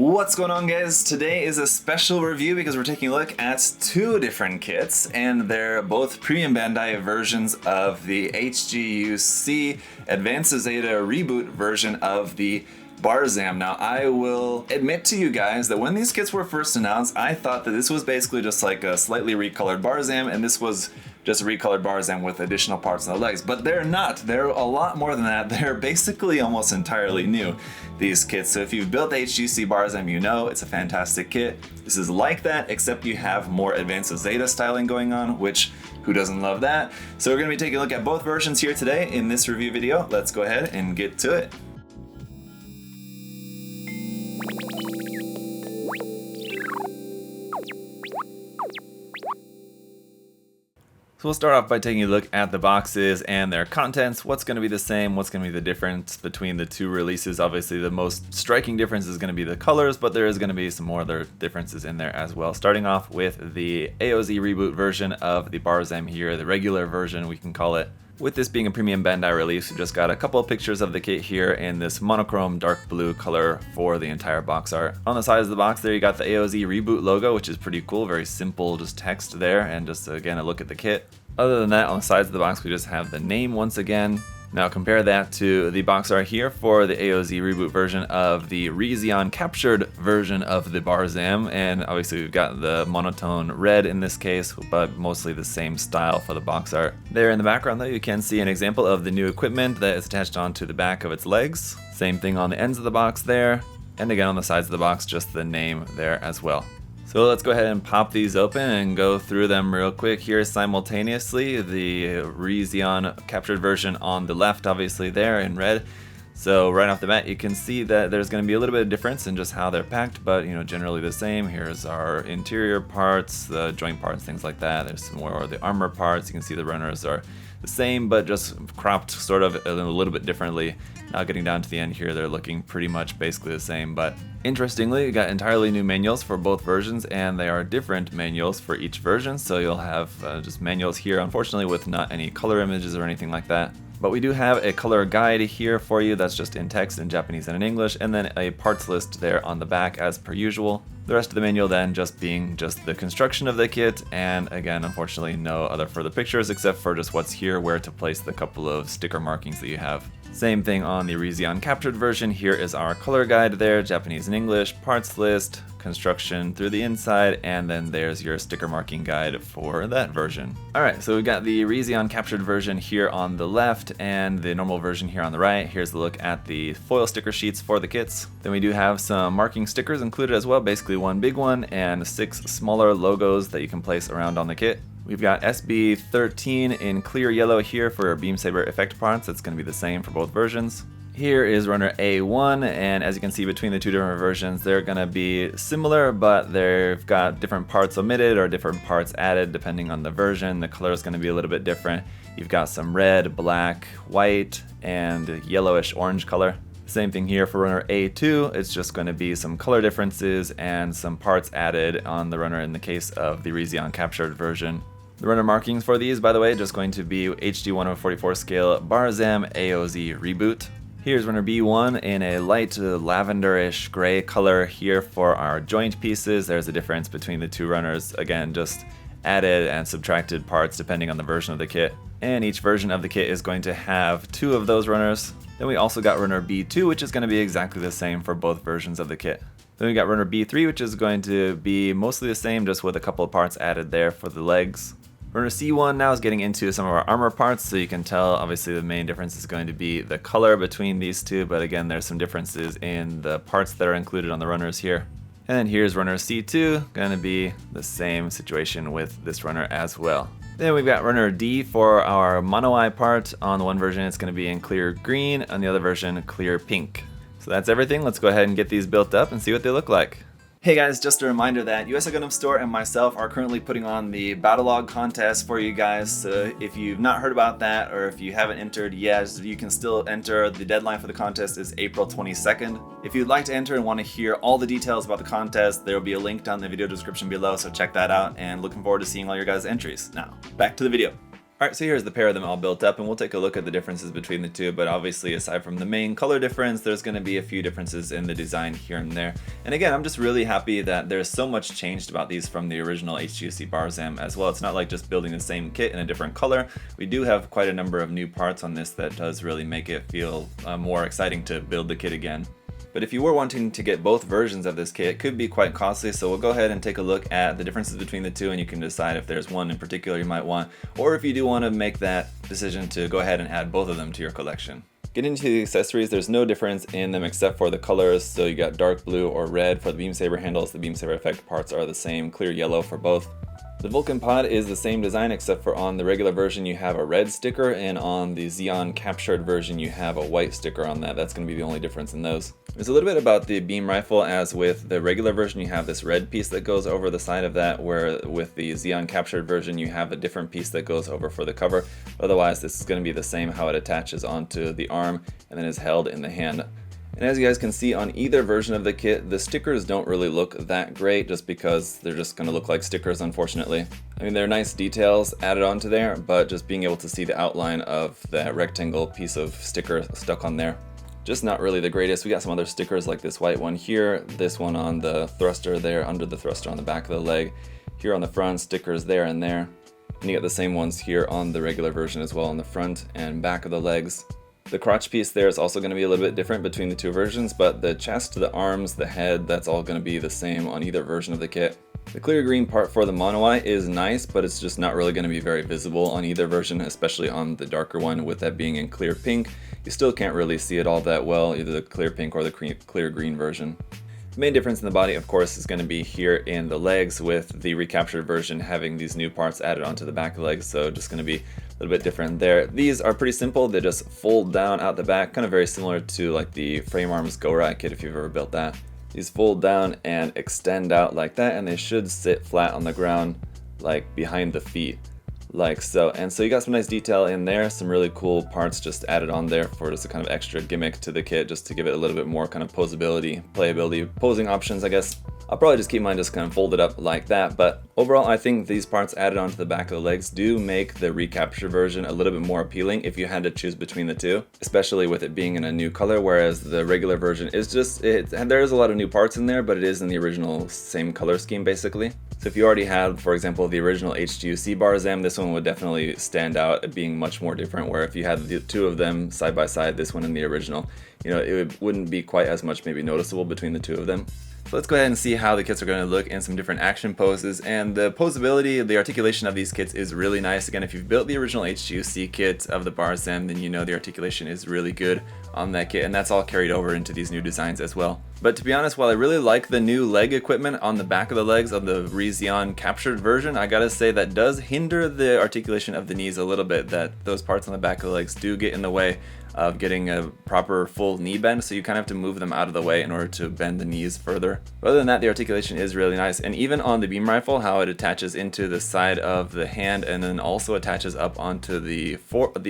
What's going on, guys? Today is a special review because we're taking a look at two different kits, and they're both Premium Bandai versions of the HGUC Advance of Zeta Re-Boot version of the Barzam. Now, I will admit to you guys that when these kits were first announced, I thought that this was basically just like a slightly recolored Barzam, and this was just a recolored Barzam with additional parts on the legs. But they're not. They're a lot more than that. They're basically almost entirely new, these kits. So if you've built the HGUC Barzam, you know it's a fantastic kit. This is like that, except you have more Advance of Zeta styling going on, which who doesn't love that? So we're going to be taking a look at both versions here today in this review video. Let's go ahead and get to it. So we'll start off by taking a look at the boxes and their contents. What's going to be the same? What's going to be the difference between the two releases? Obviously, the most striking difference is going to be the colors, but there is going to be some more other differences in there as well. Starting off with the AOZ Reboot version of the Barzam here, the regular version we can call it. With this being a Premium Bandai release, we just got a couple of pictures of the kit here in this monochrome dark blue color for the entire box art. On the sides of the box there you got the AOZ Reboot logo, which is pretty cool, very simple, just text there, and just again a look at the kit. Other than that, on the sides of the box we just have the name once again. Now compare that to the box art here for the AOZ Reboot version of the Re-Zeon captured version of the Barzam, and obviously we've got the monotone red in this case, but mostly the same style for the box art. There in the background though you can see an example of the new equipment that is attached onto the back of its legs. Same thing on the ends of the box there, and again on the sides of the box just the name there as well. So let's go ahead and pop these open and go through them real quick here simultaneously. The Re-Zeon captured version on the left, obviously there in red. So right off the bat you can see that there's going to be a little bit of difference in just how they're packed, but generally the same. Here's our interior parts, the joint parts, things like that. There's some more of the armor parts. You can see the runners are the same, but just cropped sort of a little bit differently. Now getting down to the end here, they're looking pretty much basically the same, but interestingly, you got entirely new manuals for both versions, and they are different manuals for each version. So you'll have just manuals here, unfortunately with not any color images or anything like that. But we do have a color guide here for you that's just in text in Japanese and in English, and then a parts list there on the back as per usual. The rest of the manual then just being just the construction of the kit, and again, unfortunately no other further pictures except for just what's here, where to place the couple of sticker markings that you have. Same thing on the Re-Zeon captured version. Here is our color guide there, Japanese and English, parts list, construction through the inside, and then there's your sticker marking guide for that version. Alright, so we've got the Re-Zeon captured version here on the left and the normal version here on the right. Here's a look at the foil sticker sheets for the kits. Then we do have some marking stickers included as well, basically one big one and 6 smaller logos that you can place around on the kit. We've got SB13 in clear yellow here for Beam Saber effect parts. That's going to be the same for both versions. Here is runner A1, and as you can see between the two different versions, they're going to be similar, but they've got different parts omitted or different parts added depending on the version. The color is going to be a little bit different. You've got some red, black, white, and yellowish orange color. Same thing here for runner A2, it's just going to be some color differences and some parts added on the runner in the case of the Re-Zeon captured version. The runner markings for these, by the way, just going to be HD 1/44 scale Barzam AOZ Reboot. Here's runner B1 in a light lavenderish gray color here for our joint pieces. There's a difference between the two runners, again just added and subtracted parts depending on the version of the kit. And each version of the kit is going to have 2 of those runners. Then we also got runner B2, which is going to be exactly the same for both versions of the kit. Then we got runner B3, which is going to be mostly the same, just with a couple of parts added there for the legs. Runner C1 now is getting into some of our armor parts, so you can tell obviously the main difference is going to be the color between these two, but again there's some differences in the parts that are included on the runners here. And then here's runner C2, going to be the same situation with this runner as well. Then we've got runner D for our mono eye part. On the one version it's going to be in clear green, on the other version clear pink. So that's everything. Let's go ahead and get these built up and see what they look like. Hey guys, just a reminder that US Gundam Store and myself are currently putting on the Battle Log contest for you guys. So if you've not heard about that, or if you haven't entered yet, you can still enter. The deadline for the contest is April 22nd. If you'd like to enter and want to hear all the details about the contest, there will be a link down in the video description below, so check that out, and looking forward to seeing all your guys' entries. Now, back to the video. Alright, so here's the pair of them all built up, and we'll take a look at the differences between the two, but obviously aside from the main color difference, there's going to be a few differences in the design here and there. And again, I'm just really happy that there's so much changed about these from the original HGUC Barzam as well. It's not like just building the same kit in a different color. We do have quite a number of new parts on this that does really make it feel more exciting to build the kit again. But if you were wanting to get both versions of this kit, it could be quite costly, so we'll go ahead and take a look at the differences between the two, and you can decide if there's one in particular you might want, or if you do want to make that decision to go ahead and add both of them to your collection. Getting into the accessories, there's no difference in them except for the colors, so you got dark blue or red for the beam saber handles. The beam saber effect parts are the same, clear yellow for both. The Vulcan pod is the same design, except for on the regular version you have a red sticker, and on the Zeon captured version you have a white sticker on that. That's going to be the only difference in those. There's a little bit about the beam rifle, as with the regular version you have this red piece that goes over the side of that, where with the Zeon captured version you have a different piece that goes over for the cover. Otherwise this is going to be the same how it attaches onto the arm and then is held in the hand. And as you guys can see on either version of the kit, the stickers don't really look that great just because they're just going to look like stickers, unfortunately. I mean, they're nice details added onto there, but just being able to see the outline of that rectangle piece of sticker stuck on there, just not really the greatest. We got some other stickers like this white one here, this one on the thruster there, under the thruster on the back of the leg, here on the front, stickers there and there. And you got the same ones here on the regular version as well on the front and back of the legs. The crotch piece there is also going to be a little bit different between the two versions, but the chest, the arms, the head, that's all going to be the same on either version of the kit. The clear green part for the mono eye is nice, but it's just not really going to be very visible on either version, especially on the darker one with that being in clear pink. You still can't really see it all that well, either the clear pink or the clear green version. The main difference in the body, of course, is going to be here in the legs, with the recaptured version having these new parts added onto the back legs, so just going to be a little bit different there. These are pretty simple. They just fold down out the back, kind of very similar to like the Frame Arms Go Ride kit if you've ever built that. These fold down and extend out like that, and they should sit flat on the ground like behind the feet, like so. And so you got some nice detail in there, some really cool parts just added on there for just a kind of extra gimmick to the kit, just to give it a little bit more kind of posability, playability, posing options, I guess. I'll probably just keep mine just kind of folded up like that, but overall I think these parts added onto the back of the legs do make the recapture version a little bit more appealing if you had to choose between the two, especially with it being in a new color, whereas the regular version is just, there is a lot of new parts in there, but it is in the original same color scheme basically. So if you already had, for example, the original HGUC Barzam, this one would definitely stand out at being much more different, where if you had the two of them side by side, this one and the original, you know, wouldn't be quite as much maybe noticeable between the two of them. So let's go ahead and see how the kits are going to look in some different action poses. And the posability, the articulation of these kits is really nice. Again, if you've built the original HGUC kit of the Barzam, then you know the articulation is really good on that kit, and that's all carried over into these new designs as well. But to be honest, while I really like the new leg equipment on the back of the legs of the Re-Zeon captured version, I gotta say that does hinder the articulation of the knees a little bit, that those parts on the back of the legs do get in the way of getting a proper full knee bend, so you kind of have to move them out of the way in order to bend the knees further. But other than that, the articulation is really nice, and even on the beam rifle, how it attaches into the side of the hand and then also attaches up onto the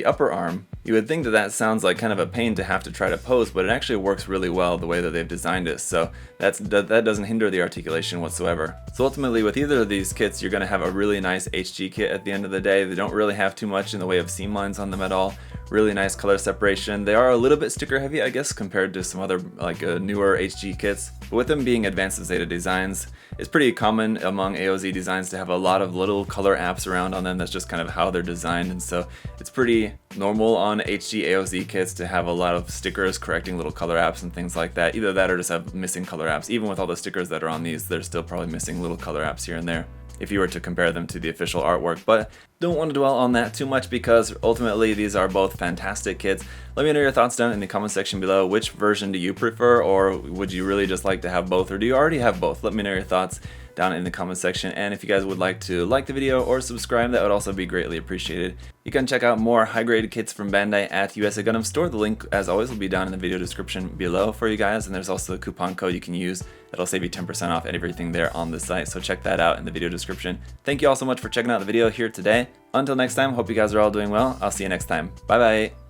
upper arm. You would think that that sounds like kind of a pain to have to try to pose, but it actually works really well the way that they've designed it, so that doesn't hinder the articulation whatsoever. So ultimately with either of these kits, you're going to have a really nice HG kit at the end of the day. They don't really have too much in the way of seam lines on them at all. Really nice color separation. They are a little bit sticker heavy, I guess, compared to some other like newer HG kits. But with them being Advance of Zeta designs, it's pretty common among AOZ designs to have a lot of little color apps around on them. That's just kind of how they're designed, and so it's pretty normal on HG AOZ kits to have a lot of stickers correcting little color apps and things like that. Either that or just have missing color apps. Even with all the stickers that are on these, they're still probably missing little color apps here and there if you were to compare them to the official artwork. But don't want to dwell on that too much because ultimately these are both fantastic kits. Let me know your thoughts down in the comment section below. Which version do you prefer, or would you really just like to have both, or do you already have both? Let me know your thoughts down in the comment section, and if you guys would like to like the video or subscribe, that would also be greatly appreciated. You can check out more high-grade kits from Bandai at USA Gundam Store. The link, as always, will be down in the video description below for you guys, and there's also a coupon code you can use that'll save you 10% off everything there on the site, so check that out in the video description. Thank you all so much for checking out the video here today. Until next time, hope you guys are all doing well. I'll see you next time. Bye bye!